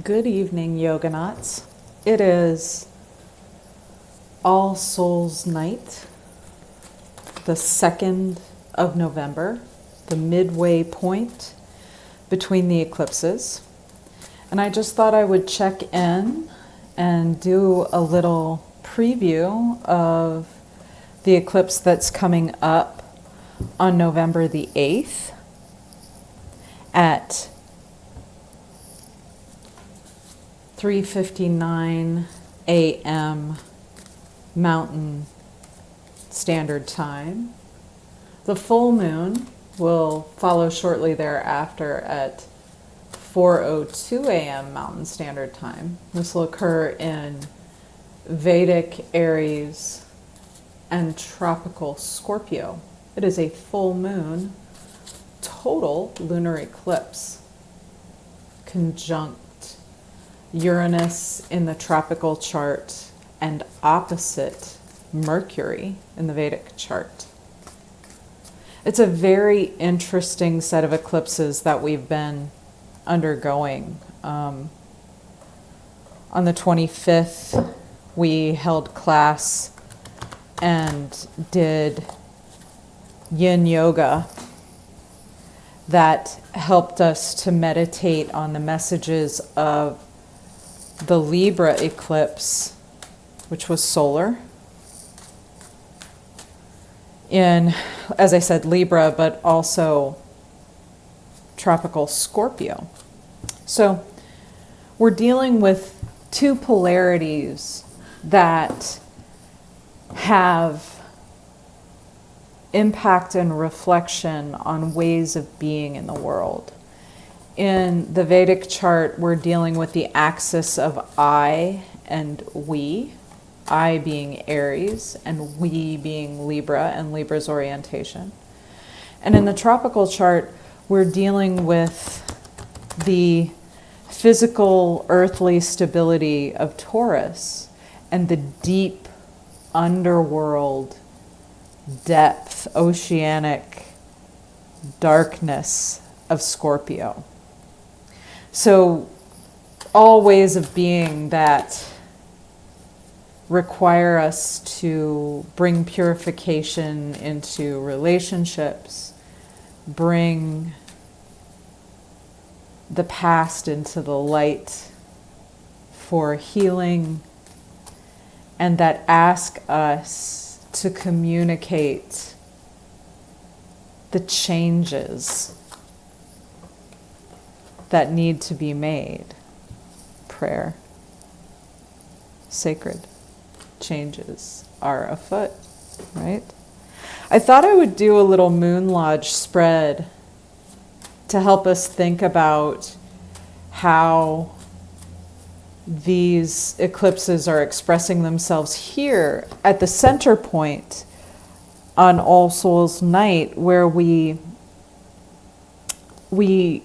Good evening, Yoganauts. It is All Souls Night, the 2nd of November, the midway point between the eclipses. And I just thought I would check in and do a little preview of the eclipse that's coming up on November the 8th at 3:59 a.m. Mountain Standard Time. The full moon will follow shortly thereafter at 4:02 a.m. Mountain Standard Time. This will occur in Vedic Aries and Tropical Scorpio. It is a full moon, total lunar eclipse, conjunct Uranus in the tropical chart and opposite Mercury in the Vedic chart. It's a very interesting set of eclipses that we've been undergoing. On the 25th, we held class and did yin yoga that helped us to meditate on the messages of the Libra eclipse, which was solar, in, as I said, Libra, but also tropical Scorpio. So we're dealing with two polarities that have impact and reflection on ways of being in the world. In the Vedic chart, we're dealing with the axis of I and we, I being Aries and we being Libra and Libra's orientation. And in the tropical chart, we're dealing with the physical earthly stability of Taurus and the deep underworld depth, oceanic darkness of Scorpio. So all ways of being that require us to bring purification into relationships, bring the past into the light for healing, and that ask us to communicate the changes that need to be made. Prayer, sacred changes are afoot, right? I thought I would do a little Moon Lodge spread to help us think about how these eclipses are expressing themselves here at the center point on All Souls Night, where we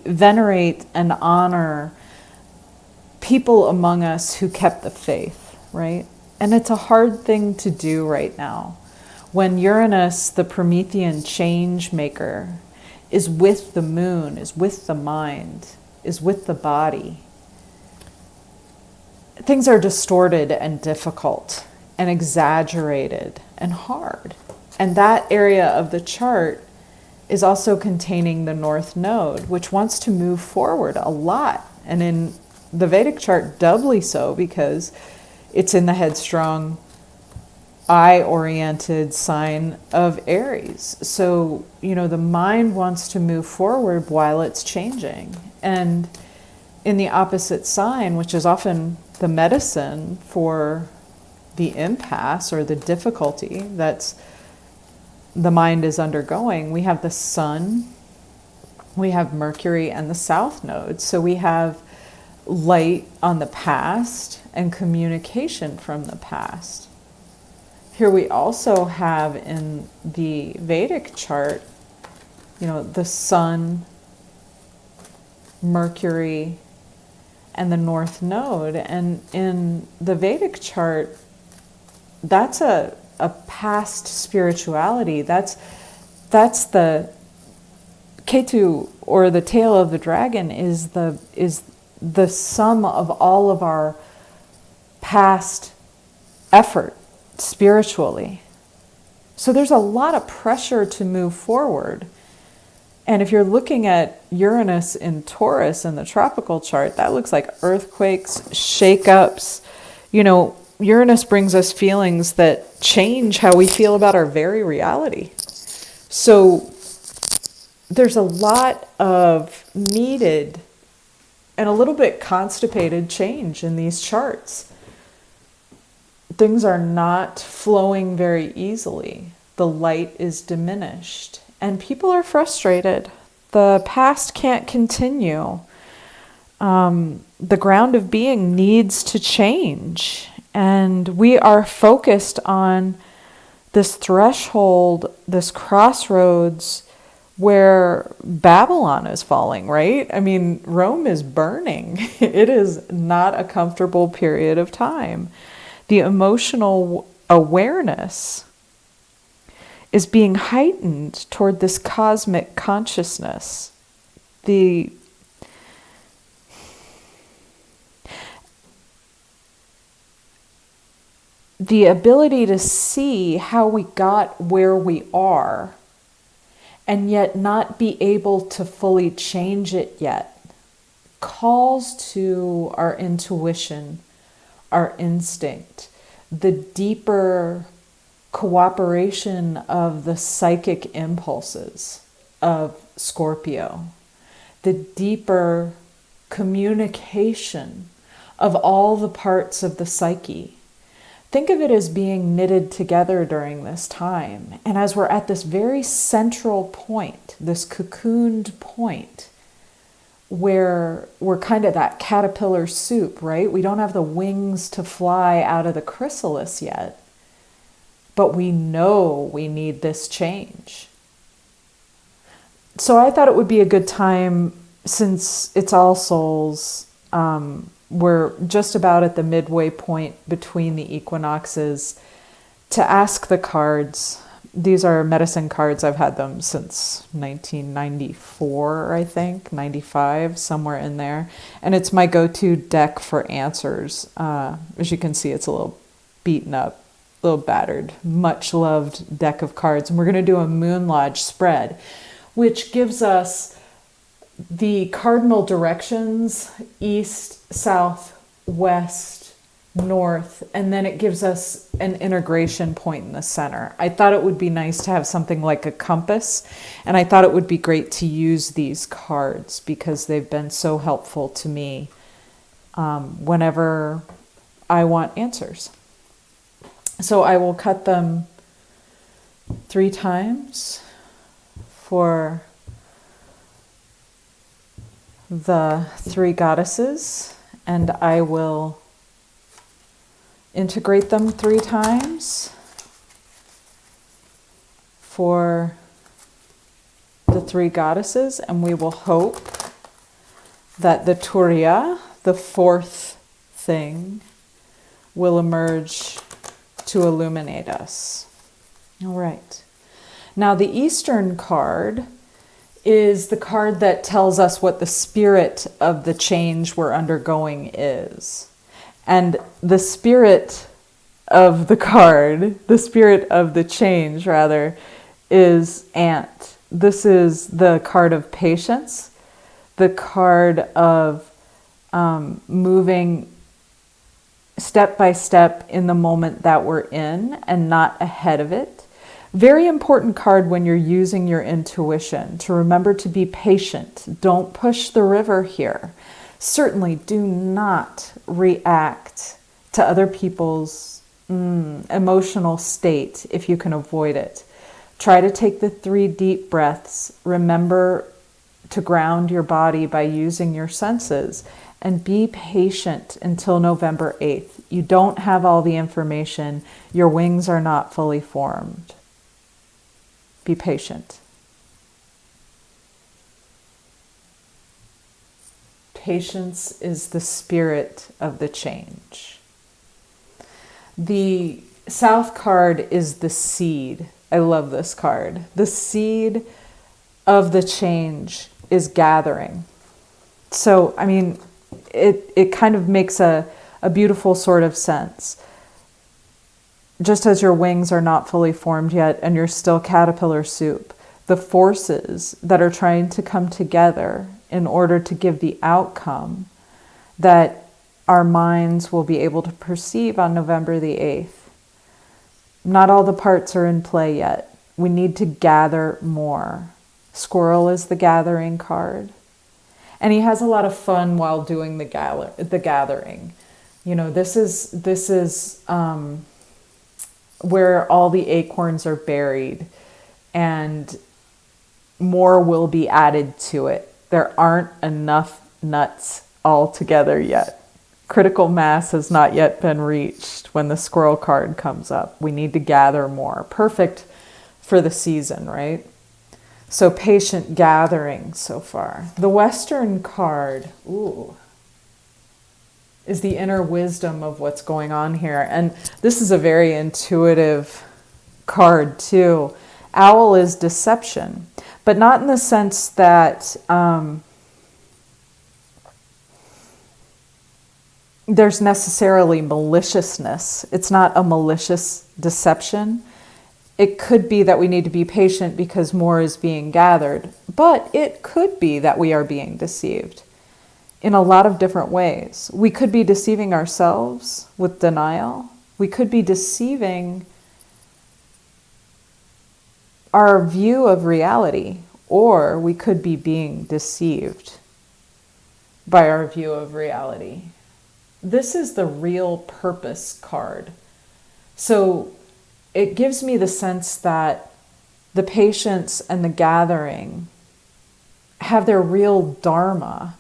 venerate and honor people among us who kept the faith, right? And it's a hard thing to do right now. When Uranus, the Promethean change maker, is with the moon, is with the mind, is with the body, things are distorted and difficult and exaggerated and hard. And that area of the chart is also containing the North Node, which wants to move forward a lot. And in the Vedic chart, doubly so, because it's in the headstrong, I-oriented sign of Aries. So, the mind wants to move forward while it's changing. And in the opposite sign, which is often the medicine for the impasse or the difficulty that's the mind is undergoing, we have the sun, we have Mercury and the South Node. So we have light on the past and communication from the past. Here we also have in the Vedic chart, the sun, Mercury, and the North Node. And in the Vedic chart, that's a past spirituality. That's the Ketu, or the tail of the dragon, is the sum of all of our past effort spiritually. So there's a lot of pressure to move forward. And if you're looking at Uranus in Taurus in the tropical chart, that looks like earthquakes, shakeups. You know, Uranus brings us feelings that change how we feel about our very reality. So there's a lot of needed and a little bit constipated change in these charts. Things are not flowing very easily. The light is diminished and people are frustrated. The past can't continue. The ground of being needs to change. And we are focused on this threshold, this crossroads where Babylon is falling, right? I mean, Rome is burning. It is not a comfortable period of time. The emotional awareness is being heightened toward this cosmic consciousness. The ability to see how we got where we are and yet not be able to fully change it yet calls to our intuition, our instinct, the deeper cooperation of the psychic impulses of Scorpio, the deeper communication of all the parts of the psyche. Think of it as being knitted together during this time. And as we're at this very central point, this cocooned point, where we're kind of that caterpillar soup, right? We don't have the wings to fly out of the chrysalis yet, but we know we need this change. So I thought it would be a good time, since it's All Souls, we're just about at the midway point between the equinoxes, to ask the cards. These are medicine cards. I've had them since 1994, I think, 95, somewhere in there. And it's my go-to deck for answers. As you can see, it's a little beaten up, a little battered, much loved deck of cards. And we're going to do a Moon Lodge spread, which gives us the cardinal directions: east, south, west, north, and then it gives us an integration point in the center. I thought it would be nice to have something like a compass, and I thought it would be great to use these cards because they've been so helpful to me whenever I want answers. So I will cut them 3 times for the 3 goddesses, and I will integrate them 3 times for the 3 goddesses, and we will hope that the Turiya, the 4th thing, will emerge to illuminate us. All right. Now the Eastern card is the card that tells us what the spirit of the change we're undergoing is. And the spirit of the card, the spirit of the change rather, is Ant. This is the card of patience, the card of moving step by step in the moment that we're in and not ahead of it. Very important card when you're using your intuition, to remember to be patient. Don't push the river here. Certainly do not react to other people's emotional state if you can avoid it. Try to take the 3 deep breaths. Remember to ground your body by using your senses, and be patient until November 8th. You don't have all the information. Your wings are not fully formed. Be patient. Patience is the spirit of the change. The South card is the seed. I love this card. The seed of the change is gathering. So, I mean, it kind of makes a beautiful sort of sense. Just as your wings are not fully formed yet and you're still caterpillar soup, the forces that are trying to come together in order to give the outcome that our minds will be able to perceive on November the 8th. Not all the parts are in play yet. We need to gather more. Squirrel is the gathering card. And he has a lot of fun while doing the gathering. You know, this is where all the acorns are buried, and more will be added to it. There aren't enough nuts altogether yet. Critical mass has not yet been reached when the squirrel card comes up. We need to gather more. Perfect for the season, right? So patient gathering so far. The Western card, is the inner wisdom of what's going on here. And this is a very intuitive card too. Owl is deception, but not in the sense that there's necessarily maliciousness. It's not a malicious deception. It could be that we need to be patient because more is being gathered, but it could be that we are being deceived in a lot of different ways. We could be deceiving ourselves with denial. We could be deceiving our view of reality, or we could be being deceived by our view of reality. This is the real purpose card. So it gives me the sense that the patience and the gathering have their real dharma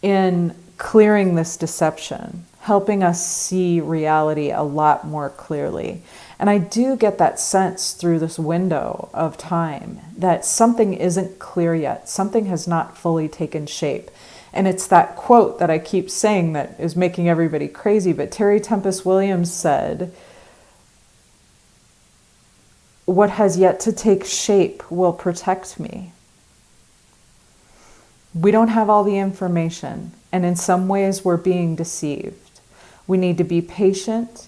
in clearing this deception, helping us see reality a lot more clearly. And I do get that sense through this window of time that something isn't clear yet. Something has not fully taken shape. And it's that quote that I keep saying that is making everybody crazy. But Terry Tempest Williams said, "What has yet to take shape will protect me." We don't have all the information, and in some ways we're being deceived. We need to be patient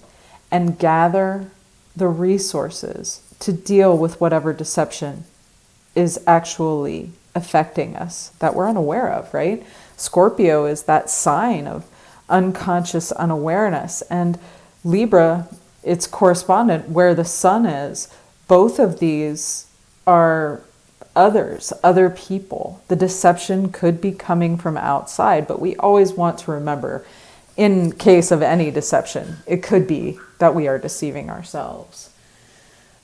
and gather the resources to deal with whatever deception is actually affecting us that we're unaware of, right? Scorpio is that sign of unconscious unawareness, and Libra, its correspondent, where the sun is. Both of these are others, other people. The deception could be coming from outside, but we always want to remember, in case of any deception, it could be that we are deceiving ourselves.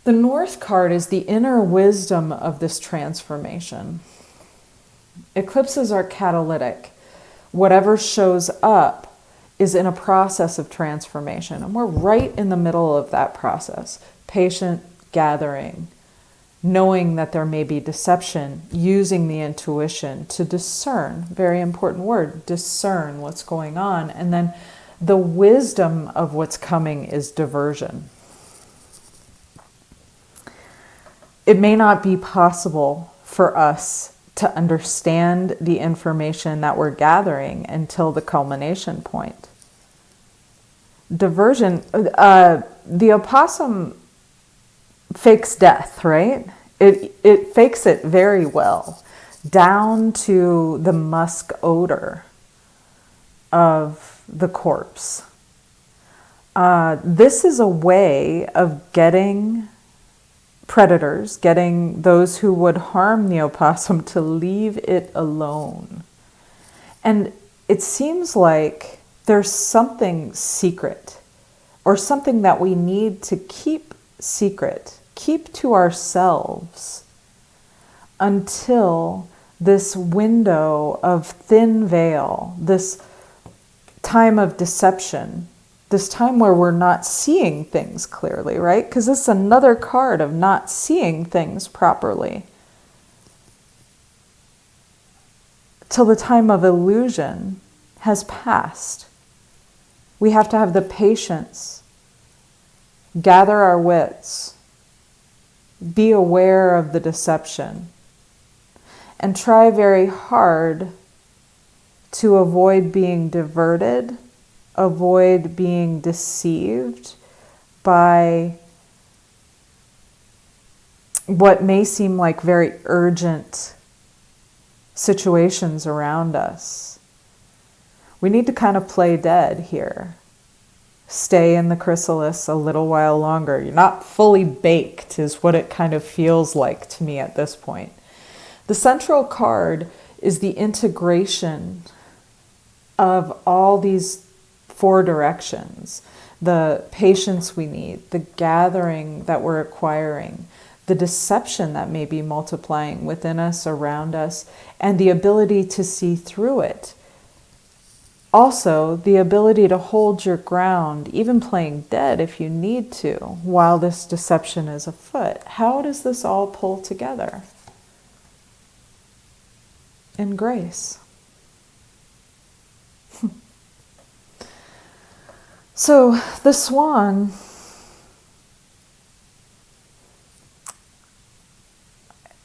The North card is the inner wisdom of this transformation. Eclipses are catalytic. Whatever shows up is in a process of transformation, and we're right in the middle of that process. Patient gathering, knowing that there may be deception, using the intuition to discern, very important word, discern what's going on. And then the wisdom of what's coming is diversion. It may not be possible for us to understand the information that we're gathering until the culmination point. Diversion, the opossum fakes death, right? It fakes it very well, down to the musk odor of the corpse. This is a way of getting predators, getting those who would harm the opossum to leave it alone. And it seems like there's something secret, or something that we need to keep secret, keep to ourselves, until this window of thin veil, this time of deception, this time where we're not seeing things clearly, right? Because this is another card of not seeing things properly. Till the time of illusion has passed. We have to have the patience, gather our wits, be aware of the deception, and try very hard to avoid being diverted, avoid being deceived by what may seem like very urgent situations around us. We need to kind of play dead here. Stay in the chrysalis a little while longer. You're not fully baked, is what it kind of feels like to me at this point. The central card is the integration of all these four directions. The patience we need, the gathering that we're acquiring, the deception that may be multiplying within us, around us, and the ability to see through it. Also, the ability to hold your ground, even playing dead if you need to, while this deception is afoot. How does this all pull together? In grace. So, the swan,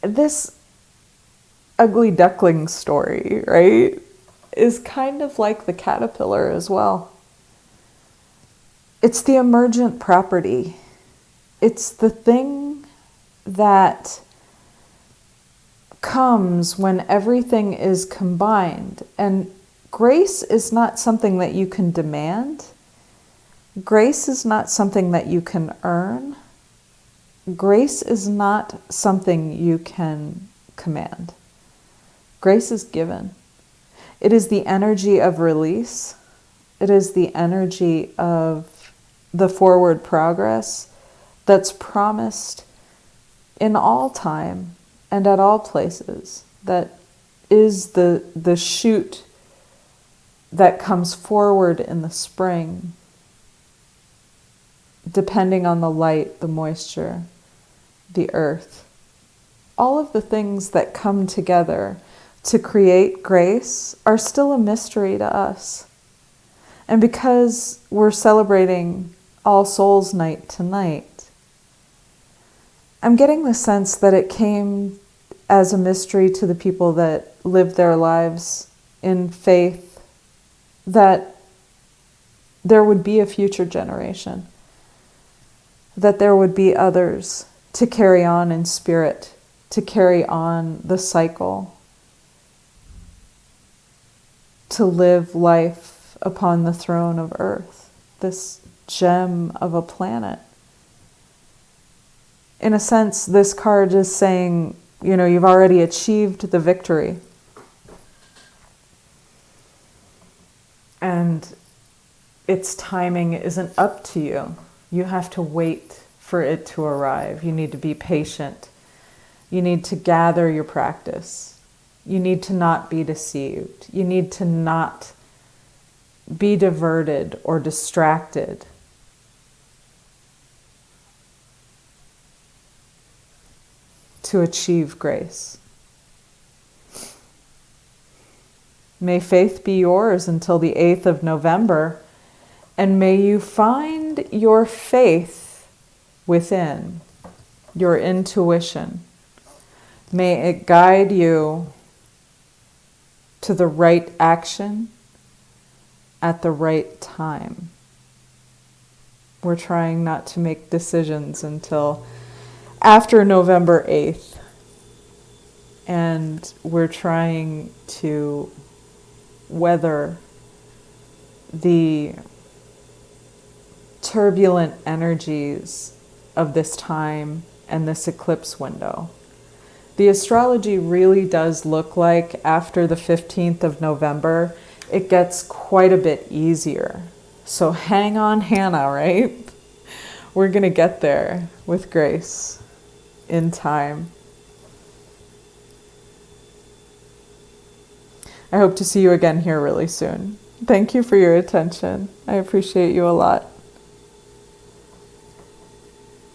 this ugly duckling story, right, is kind of like the caterpillar as well. It's the emergent property. It's the thing that comes when everything is combined. And grace is not something that you can demand. Grace is not something that you can earn. Grace is not something you can command. Grace is given. It is the energy of release. It is the energy of the forward progress that's promised in all time and at all places. That is the shoot that comes forward in the spring, depending on the light, the moisture, the earth. All of the things that come together to create grace are still a mystery to us. And because we're celebrating All Souls Night tonight, I'm getting the sense that it came as a mystery to the people that lived their lives in faith that there would be a future generation, that there would be others to carry on in spirit, to carry on the cycle, to live life upon the throne of earth, this gem of a planet. In a sense, this card is saying, you know, you've already achieved the victory. And its timing isn't up to you. You have to wait for it to arrive. You need to be patient. You need to gather your practice. You need to not be deceived. You need to not be diverted or distracted. To achieve grace. May faith be yours until the 8th of November, and may you find your faith within, your intuition. May it guide you to the right action at the right time. We're trying not to make decisions until after November 8th. And we're trying to weather the turbulent energies of this time and this eclipse window. The astrology really does look like after the 15th of November, it gets quite a bit easier. So hang on, Hannah, right? We're going to get there with grace in time. I hope to see you again here really soon. Thank you for your attention. I appreciate you a lot.